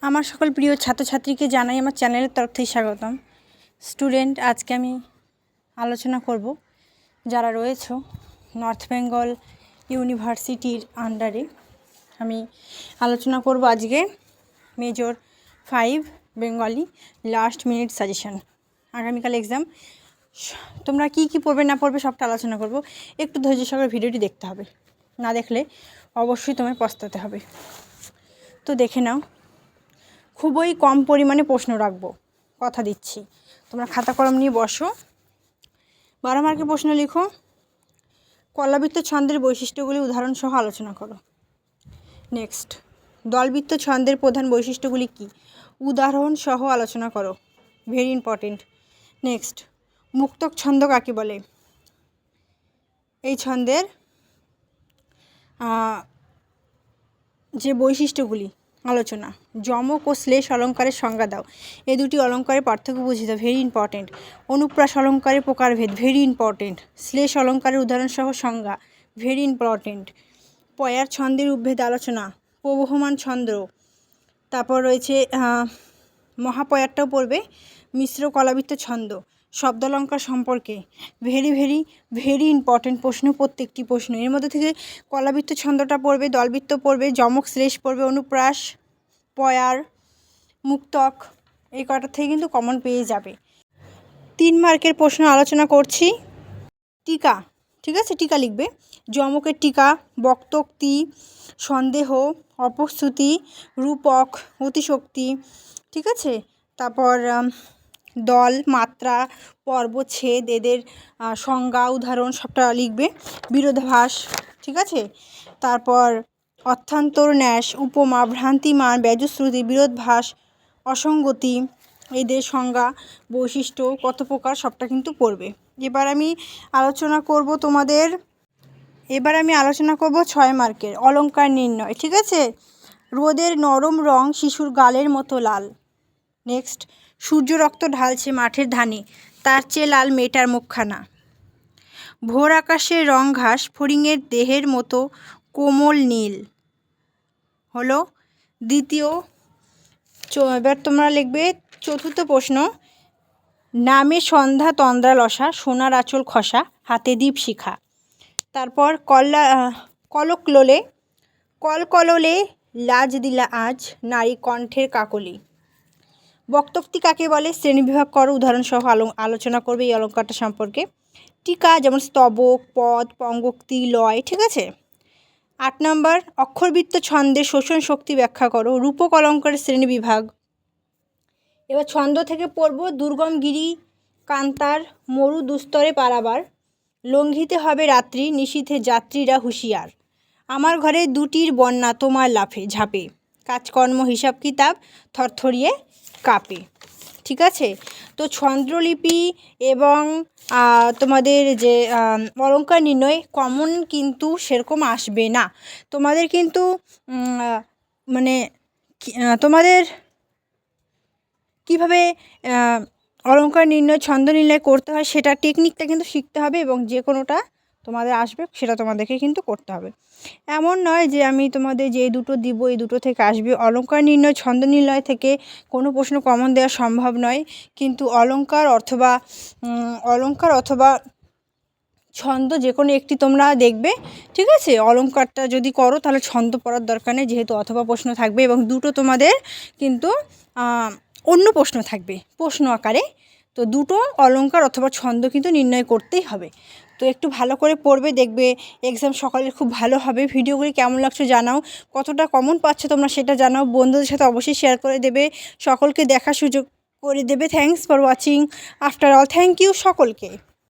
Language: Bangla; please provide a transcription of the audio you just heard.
আমার সকল প্রিয় ছাত্রছাত্রীকে জানাই আমার চ্যানেলের তরফ থেকে স্বাগতম। স্টুডেন্ট, আজকে আমি আলোচনা করব যারা রয়েছে নর্থ বেঙ্গল ইউনিভার্সিটির আন্ডারে। আমি আলোচনা করব আজকে major 5 Bengali last minute suggestion. আগামীকাল এক্সাম, তোমরা কি কি পড়বে না পড়বে সবটা আলোচনা করব। একটু ধৈর্য সহকারে ভিডিওটি দেখতে হবে, না দেখলে অবশ্যই তোমায় পস্তাতে হবে। তো দেখে নাও, খুবই কম পরিমাণে প্রশ্ন রাখবো, কথা দিচ্ছি। তোমরা খাতা কলম নিয়ে বসো, 12 মার্কের প্রশ্ন লিখো। কলাবৃত্ত ছন্দের বৈশিষ্ট্যগুলি উদাহরণসহ আলোচনা করো। নেক্সট, দলবৃত্ত ছন্দের প্রধান বৈশিষ্ট্যগুলি কী, উদাহরণসহ আলোচনা করো, ভেরি ইম্পর্টেন্ট। নেক্সট, মুক্তক ছন্দ কাকে বলে, এই ছন্দের যে বৈশিষ্ট্যগুলি আলোচনা। যমক ও শ্লেষ অলঙ্কারের সংজ্ঞা দাও, এই দুটি অলঙ্কারের পার্থক্য বুঝিয়ে দাও, ভেরি ইম্পর্টেন্ট। অনুপ্রাস অলঙ্কারের প্রকারভেদ, ভেরি ইম্পর্টেন্ট। শ্লেষ অলঙ্কারের উদাহরণসহ সংজ্ঞা, ভেরি ইম্পর্টেন্ট। পয়ার ছন্দের উপভেদ আলোচনা, প্রবহমান ছন্দ। তারপর রয়েছে মহাপয়ারটাও পড়বে, মিশ্র কলাবৃত্ত ছন্দ, শব্দালঙ্কার সম্পর্কে, ভেরি ভেরি ভেরি ইম্পর্টেন্ট প্রশ্ন, প্রত্যেকটি প্রশ্ন। এর মধ্যে থেকে কলাবৃত্ত ছন্দটা পড়বে, দলবৃত্ত পড়বে, যমক শ্লেষ পড়বে, অনুপ্রাস, পয়ার, মুক্তক, এই কটার থেকে কিন্তু কমন পেয়ে যাবে। 3 মার্কের প্রশ্ন আলোচনা করছি। টিকা, ঠিক আছে, টিকা লিখবে। যমকের টিকা, বক্তোক্তি, সন্দেহ, অপশ্রুতি, রূপক, অতিশক্তি, ঠিক আছে। তারপর দল, মাত্রা, পর্ব, ছেদ, এদের সংজ্ঞা, উদাহরণ সবটা লিখবে। বিরোধাভাস, ঠিক আছে। তারপর অর্থান্তর, ন্যাস, উপমা, ভ্রান্তিমান, ব্যজশ্রুতি, বিরোধভাস, অসঙ্গতি, এদের সংজ্ঞা, বৈশিষ্ট্য, কত প্রকার, সবটা কিন্তু পড়বে। এবার আমি আলোচনা করব 6 মার্কের অলঙ্কার নির্ণয়, ঠিক আছে। রোদের নরম রং শিশুর গালের মতো লাল। নেক্সট, সূর্য রক্ত ঢালছে মাঠের ধানে, তার চেয়ে লাল মেয়েটার মুখখানা। ভোর আকাশের রং ঘাস ফড়িংয়ের দেহের মতো কোমল নীল হলো দ্বিতীয়। এবার তোমরা লিখবে 4র্থ প্রশ্ন, নামে সন্ধ্যা তন্দ্রালসা, সোনার আঁচল খসা, হাতে দীপ শিখা। তারপর কলকলোলে, কলকললে লাজ দিলা আজ, নারী কণ্ঠের কাকলি। বক্তোক্তি কাকে বলে, শ্রেণীবিভাগ করো, উদাহরণসহ আলোচনা করবে এই অলঙ্কারটা সম্পর্কে। টিকা যেমন স্তবক, পদ, পঙ্গোক্তি, লয়, ঠিক আছে। 8 নম্বর, অক্ষরবৃত্ত ছন্দের শোষণ শক্তি ব্যাখ্যা করো, রূপক অলঙ্কারের শ্রেণীবিভাগ। এবার ছন্দ থেকে পড়ব, দুর্গম গিরি কান্তার, মরু দুস্তরে পারাবার, লঙ্ঘিতে হবে রাত্রি, নিশীথে যাত্রীরা হুঁশিয়ার, আমার ঘরে দুটির বন্যা তোমার লাফে ঝাঁপে, কাজকর্ম হিসাব কিতাব থরথরিয়ে কাঁপে, ঠিক আছে। তো ছন্দ্রলিপি এবং তোমাদের যে অলঙ্কার নির্ণয় কমন কিন্তু সেরকম আসবে না। তোমাদের কিন্তু তোমাদের কীভাবে অলঙ্কার নির্ণয়, ছন্দ নির্ণয় করতে হয় সেটা টেকনিকটা কিন্তু শিখতে হবে, এবং যে কোনোটা তোমাদের আসবে সেটা তোমাদেরকে কিন্তু করতে হবে। এমন নয় যে আমি তোমাদের যে দুটো দিব এই দুটো থেকে আসবে। অলঙ্কার নির্ণয়, ছন্দ নির্ণয় থেকে কোনো প্রশ্ন কমন দেওয়া সম্ভব নয়, কিন্তু অলঙ্কার অথবা ছন্দ যে কোনো একটি তোমরা দেখবে, ঠিক আছে। অলঙ্কারটা যদি করো তাহলে ছন্দ পড়ার দরকার নেই, যেহেতু অথবা প্রশ্ন থাকবে, এবং দুটো তোমাদের কিন্তু অন্য প্রশ্ন থাকবে প্রশ্ন আকারে। তো দুটো অলঙ্কার অথবা ছন্দ কিন্তু নির্ণয় করতেই হবে। তো একটু ভালো করে পড়বে, দেখবে এক্সাম সকালের খুব ভালো হবে। ভিডিওগুলি কেমন লাগছে জানাও, কতটা কমন পাচ্ছ তোমরা সেটা জানাও, বন্ধুদের সাথে অবশ্যই শেয়ার করে দেবে, সকলকে দেখার সুযোগ করে দেবে। Thanks for watching after all, thank you সকলকে।